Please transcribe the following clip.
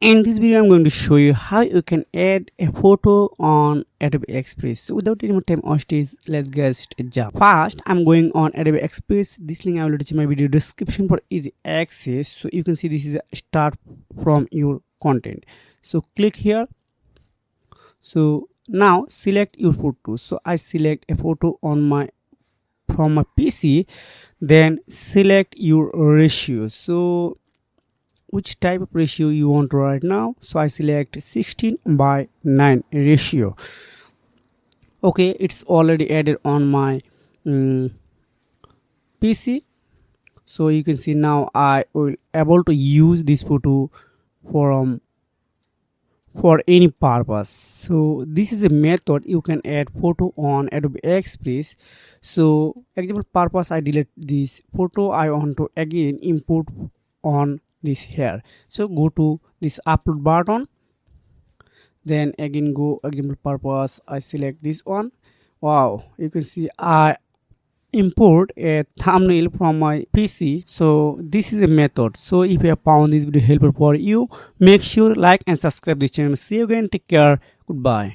In this video, I'm going to show you how you can add a photo on Adobe Express. So without any more time wastage, let's get jump. First, I'm going on Adobe Express. This link I will attach in my video description for easy access. So you can see this is a start from your content. So click here. So now select your photo. So I select a photo from my PC. Then select your ratio. So which type of ratio you want right now, so I select 16:9 ratio. Okay, it's already added on my PC. So you can see now I will able to use this photo for any purpose. So this is a method you can add photo on Adobe Express. So example purpose, I delete this photo, I want to again import on this here. So go to this upload button, then again go example purpose, I select this one. Wow, you can see I import a thumbnail from my PC. So this is a method. So if you have found this video helpful for you, make sure like and subscribe this channel. See you again, take care, goodbye.